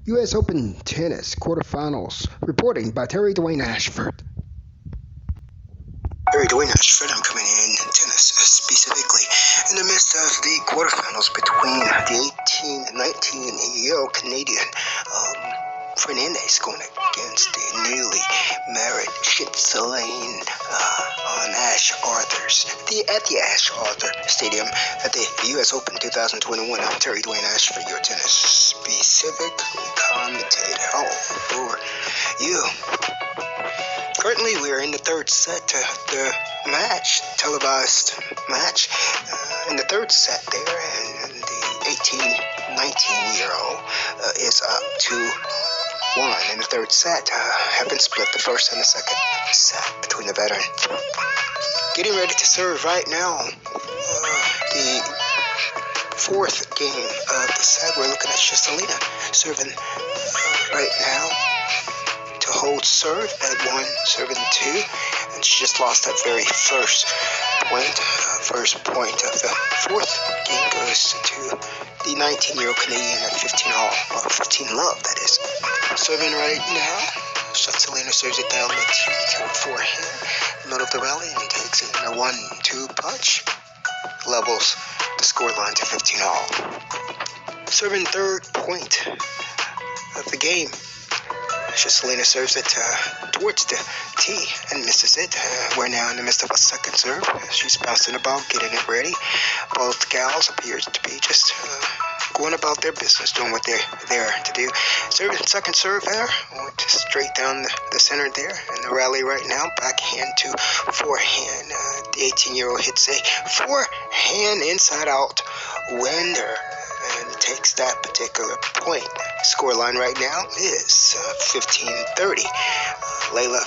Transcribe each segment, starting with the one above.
U.S. Open tennis quarterfinals. Reporting by Dwayne Ashford. Dwayne Ashford. I'm coming in tennis, specifically in the midst of the quarterfinals between the 18 and 19-year-old Canadian Fernandez going against the newly married Svitolina on Ash Arthur's at the Ash Arthur Stadium at the U.S. Open 2021. I'm Dwayne Ashford, your tennis specific commentator all for you. Currently, we are in the third set of the match, televised match. In the third set there, and the 19-year-old is up 2-1 in the third set. Have been split the first and the second set between the veteran. Getting ready to serve right now. The fourth game of the set. We're looking at Svitolina serving right now. Hold serve at 1, serving 2, and she just lost that very first point. First point of the fourth game goes to the 19-year-old Canadian at 15 love, that is. Serving right now, Svitolina serves it down to a forehand, middle of the rally, and takes it in a 1-2 punch. Levels the score line to 15 all. Serving third point of the game. Svitolina serves it towards the tee and misses it. We're now in the midst of a second serve. She's bouncing the ball, getting it ready. Both gals appear to be just going about their business, doing what they're there to do. Serving second serve there, went straight down the center there. In the rally right now, backhand to forehand. The 18-year-old hits a forehand inside-out winder and takes that particular point. Scoreline right now is 15-30. Layla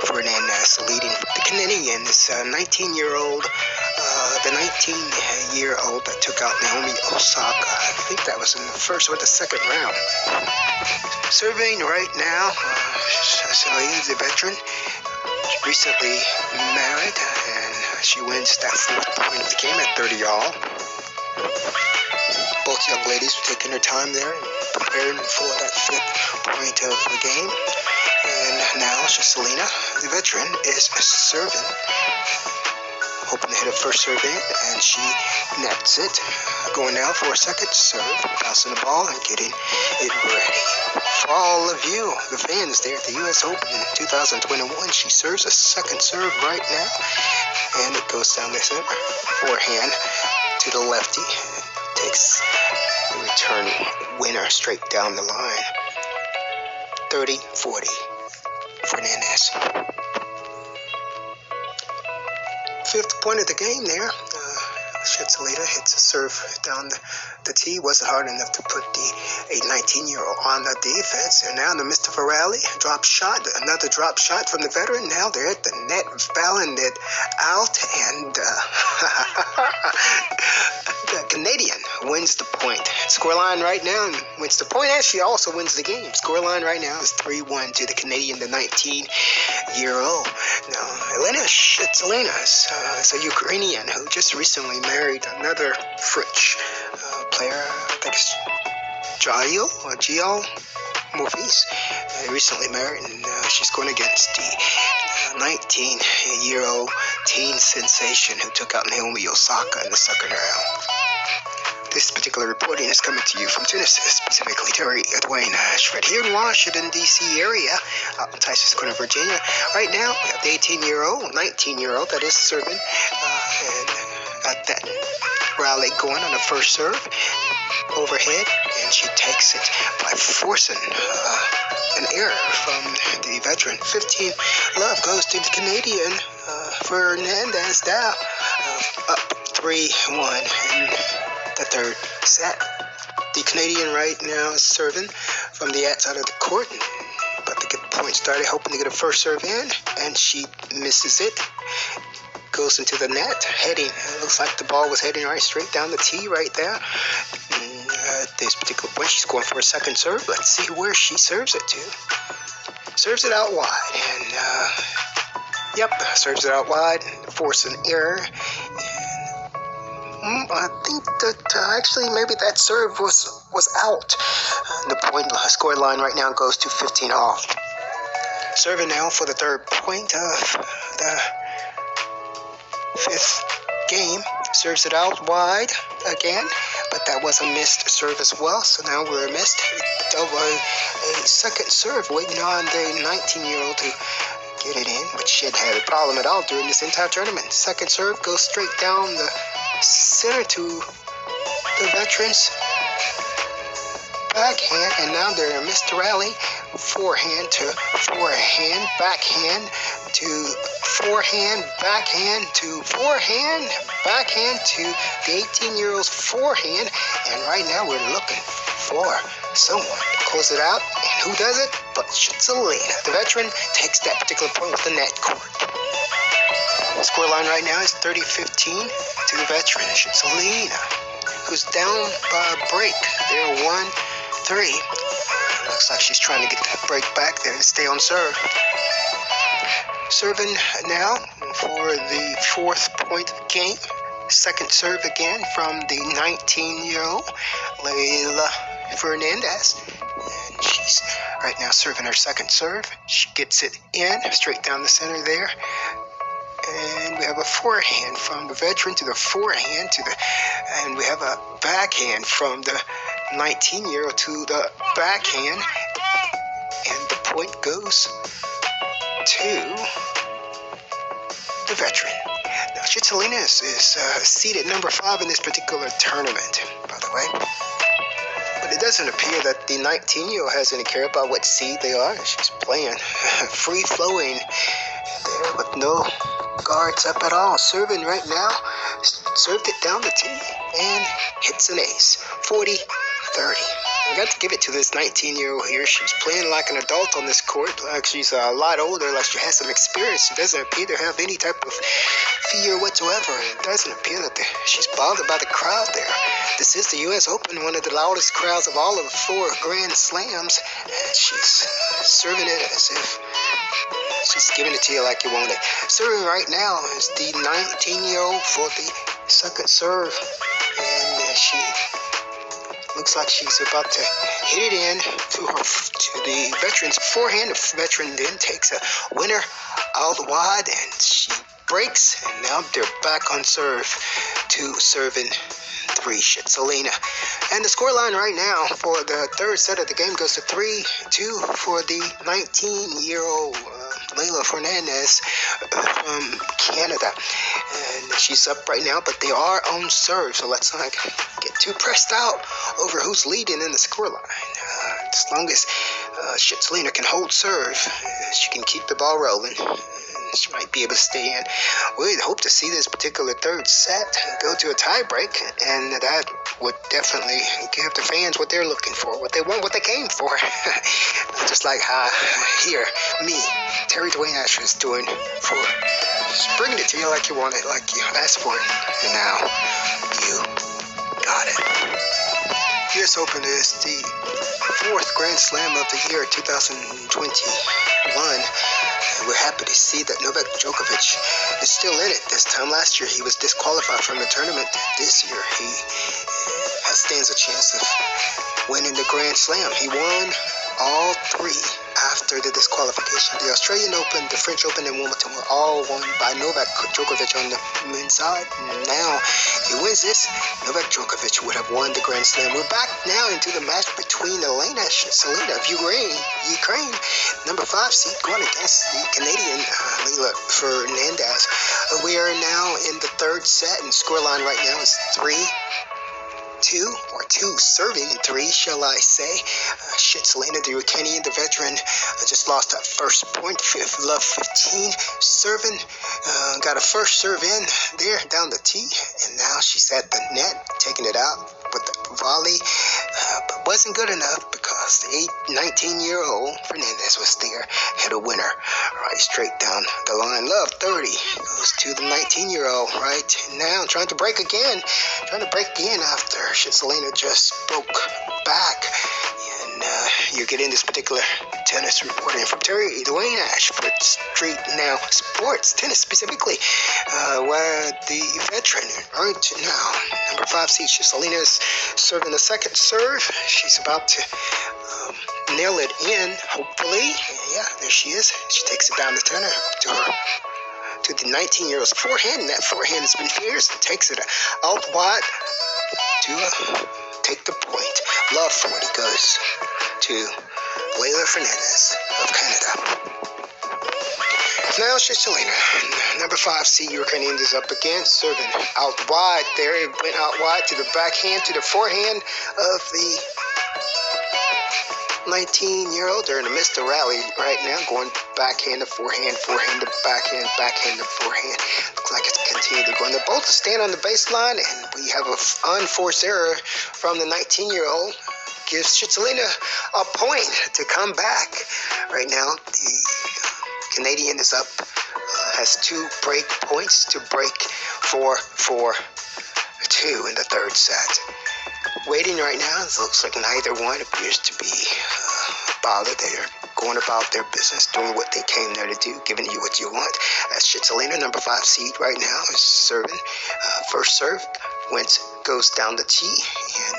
Fernandez leading the Canadian. This 19-year-old, the 19-year-old that took out Naomi Osaka. I think that was in the first or the second round. Serving right now, Svitolina is a veteran, recently married, and she wins that fourth point of the game at 30 all. Both young ladies were taking their time there and preparing for that fifth point of the game. And now Svitolina, the veteran, is serving, hoping to hit a first serve in, and she nets it. Going now for a second serve, bouncing the ball and getting it ready. For all of you, the fans there at the U.S. Open in 2021, she serves a second serve right now, and it goes down the center. Forehand to the lefty. Takes the return winner straight down the line. 30-40. Fernandez. Fifth point of the game there. Svitolina hits a serve down the tee. Wasn't hard enough to put the 19-year-old on the defense. And now in the midst of a rally, drop shot, another drop shot from the veteran. Now they're at the net, fouling it out, and the Canadian wins the point. Scoreline right now wins the point, and she also wins the game. Scoreline right now is 3-1 to the Canadian, the 19-year-old. Now, Elina Svitolina is a Ukrainian who just recently married another French player, I think it's Gio Movies. They recently married, and she's going against the 19-year-old teen sensation who took out Naomi Osaka in the second round. This particular reporting is coming to you from tennis, specifically Dwayne Ashford here in Washington, D.C. area, out in Tysons, Virginia. Right now, we have the 18-year-old, 19-year-old that is serving, and at that rally going on the first serve, overhead, and she takes it by forcing an error from the veteran. 15 love goes to the Canadian, Fernandez now, up 3-1 in the third set. The Canadian right now is serving from the outside of the court, but to get the point started, hoping to get a first serve in, and she misses it. Goes into the net, heading. It looks like the ball was heading right straight down the tee right there. At this particular point, she's going for a second serve. Let's see where she serves it to. Serves it out wide, and serves it out wide, force an error. I think that actually maybe that serve was was out. The point score line right now goes to 15 all. Serving now for the third point of the fifth game. Serves it out wide again, but that was a missed serve as well. So now we're missed. A second serve waiting on the 19-year-old to get it in, but she hadn't had a problem at all during this entire tournament. Second serve goes straight down the center to the veterans. Backhand, and now they're missed rally. Forehand to forehand, backhand to forehand, backhand to forehand, backhand to the 18-year-old's forehand. And right now we're looking for someone to close it out. And who does it? But Svitolina. The veteran takes that particular point with the net court. The scoreline right now is 30-15 to the veteran, Svitolina, who's down by a break. They're 1-3. Looks like she's trying to get that break back there and stay on serve. Serving now for the fourth point of the game. Second serve again from the 19-year-old Fernandez. And she's right now serving her second serve. She gets it in straight down the center there. And we have a forehand from the veteran to the forehand to the, and we have a backhand from the 19-year-old to the backhand, and the point goes to the veteran. Now, Svitolina is seeded number 5 in this particular tournament, by the way. But it doesn't appear that the 19-year-old has any care about what seed they are. She's playing free-flowing there with no guards up at all. Serving right now, served it down the tee and hits an ace. 40-30. I got to give it to this 19-year-old here. She's playing like an adult on this court, like she's a lot older, like she has some experience. She doesn't appear to have any type of fear whatsoever. It doesn't appear that she's bothered by the crowd there. This is the U.S. Open, one of the loudest crowds of all of the 4 Grand Slams. And she's serving it as if she's giving it to you like you want it. Serving right now is the 19-year-old for the second serve. And she looks like she's about to hit it in to the veteran's forehand. The veteran then takes a winner out wide, and she breaks. And now they're back on serve to serving 3, Svitolina. And the scoreline right now for the third set of the game goes to 3-2 for the 19-year-old Fernandez from Canada. And she's up right now, but they are on serve, so let's not get too pressed out over who's leading in the scoreline. As long as Svitolina can hold serve, she can keep the ball rolling. She might be able to stay in. We'd hope to see this particular third set go to a tie break, and that would definitely give the fans what they're looking for, what they want, what they came for. Just like how here, me, Dwayne Ashford is doing for just bringing it to you like you want it, like you asked for it, and now you got it. U.S. Open is the 4th Grand Slam of the year 2021. And we're happy to see that Novak Djokovic is still in it this time. Last year he was disqualified from the tournament. This year he stands a chance of winning the Grand Slam. He won all 3 after the disqualification. The Australian Open, the French Open, and Wimbledon were all won by Novak Djokovic on the men's side. Now, if he wins this, Novak Djokovic would have won the Grand Slam. We're back now into the match between Elina and Svitolina of Ukraine, number 5 seed, going against the Canadian Fernandez. We are now in the third set, and scoreline right now is 3-2, or 2 serving 3, shall I say. Svitolina, the Ukrainian, the veteran, just lost that first point, love 15, serving, got a first serve in there down the tee, and now she's at the net, taking it out with the volley, but wasn't good enough because the 19-year-old Fernandez was there, had a winner right straight down the line. Love 30 goes to the 19-year-old right now, trying to break again after Svitolina just broke back. And And you're getting this particular tennis reporting from Dwayne Ashford, StreetNOW Sports, tennis specifically, where the veteran earned now. Number 5 seed, Svitolina is serving the second serve. She's about to nail it in, hopefully. Yeah, there she is. She takes it down the turner to the 19-year-old's forehand, and that forehand has been fierce. And takes it out wide to take the point. Love 40 goes to Fernandez of Canada. Now Svitolina, number 5 seed Ukrainian, is up again, serving out wide there. It went out wide to the backhand, to the forehand of the 19-year-old. They're in the midst of rally right now, going backhand to forehand, forehand to backhand, backhand to forehand. Looks like it's continued to go. And they're both stand on the baseline, and we have an unforced error from the 19-year-old. Gives Svitolina a point to come back. Right now, the Canadian is up, has 2 break points to break 4-4-2 in the third set. Waiting right now, it looks like neither one appears to be bothered. They're going about their business, doing what they came there to do, giving you what you want. As Svitolina, number 5 seed right now, is serving. First serve, goes down the tee, and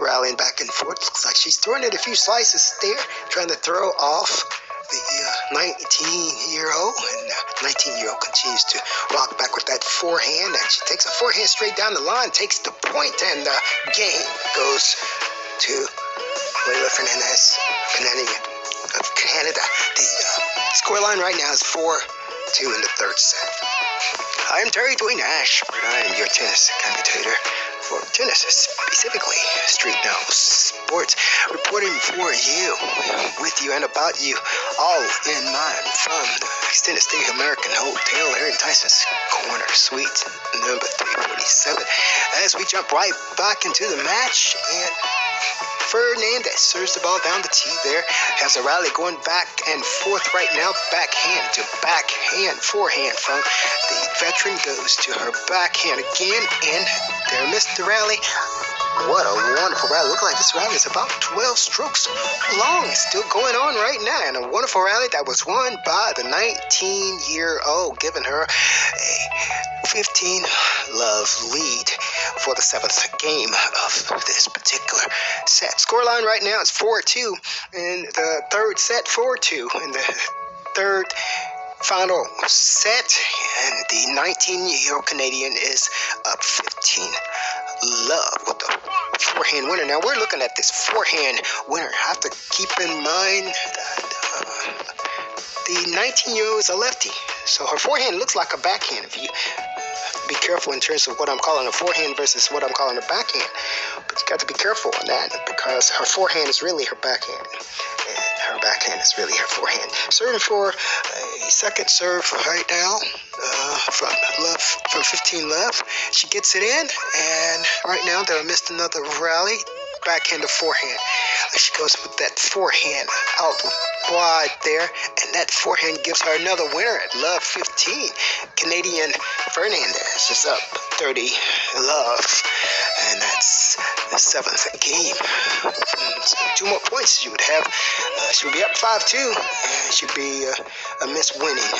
rallying back and forth. Looks like she's throwing it a few slices there, trying to throw off the 19-year-old, and 19-year-old continues to rock back with that forehand, and she takes a forehand straight down the line, takes the point, and the game goes to Fernandez, Canadian of Canada. The scoreline right now is 4-2 in the third set. I am Dwayne Ashford. I am your tennis commentator for tennis, specifically StreetNOW Sports, reporting for you, with you, and about you, all in mind, from the extended stay American Hotel here in Tysons Corner Suite, number 347, as we jump right back into the match. And Fernandez serves the ball down the tee there, has a rally going back and forth right now, backhand to backhand, forehand from the veteran goes to her backhand again, and there missed the rally. What a wonderful rally. Look like this rally is about 12 strokes long. It's still going on right now, and a wonderful rally that was won by the 19-year-old, giving her a 15-love lead for the 7th game of this particular set. Scoreline right now is 4-2 in the third set, 4-2 in the third final set, and the 19-year-old Canadian is up 15-love with the forehand winner. Now we're looking at this forehand winner. Have to keep in mind that the 19-year-old is a lefty, so her forehand looks like a backhand. If you be careful in terms of what I'm calling a forehand versus what I'm calling a backhand, but you got to be careful on that, because her forehand is really her backhand, and her backhand is really her forehand. Serving for a second serve right now from 15 love. She gets it in, and right now they missed another rally, backhand to forehand. She goes with that forehand out wide there, and that forehand gives her another winner at love 15. Canadian Fernandez is up 30 love, and that's the 7th game. So 2 more points she would have. She would be up 5-2, and she'd be a miss winning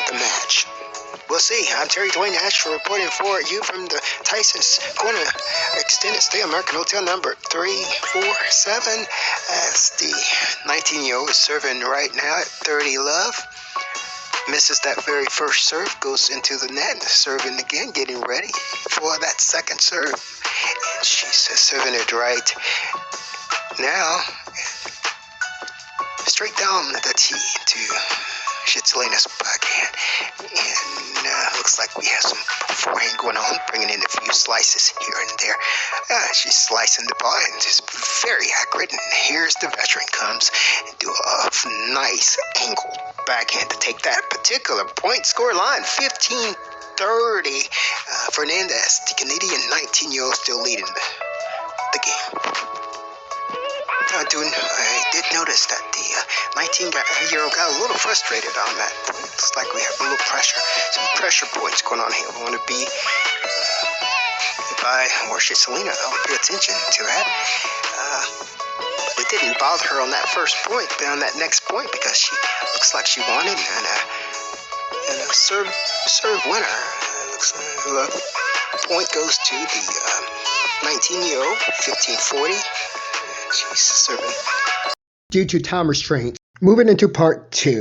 the match. We'll see. I'm Dwayne Ashford reporting for you from the Tysons Corner Extended Stay American Hotel number 347, as the 19-year-old is serving right now at 30 love. Misses that very first serve, goes into the net, serving again, getting ready for that second serve. And she's serving it right now, straight down the tee to Svitolina's backhand, and looks like we have some forehand going on, bringing in a few slices here and there. She's slicing the ball, and it's very accurate, and here's the veteran comes and do a nice angled backhand to take that particular point. Score line 15-30. Fernandez, the Canadian 19-year-old, still leading the game. I did notice that the 19-year-old got a little frustrated on that point. Looks like we have a little pressure, some pressure points going on here. We want to be by Svitolina. I would pay attention to that. didn't bother her on that first point, but on that next point, because she looks like she won it, and a serve winner. Looks like the point goes to the 19-year-old, 15-40. She's serving. Due to time restraints, moving into part 2.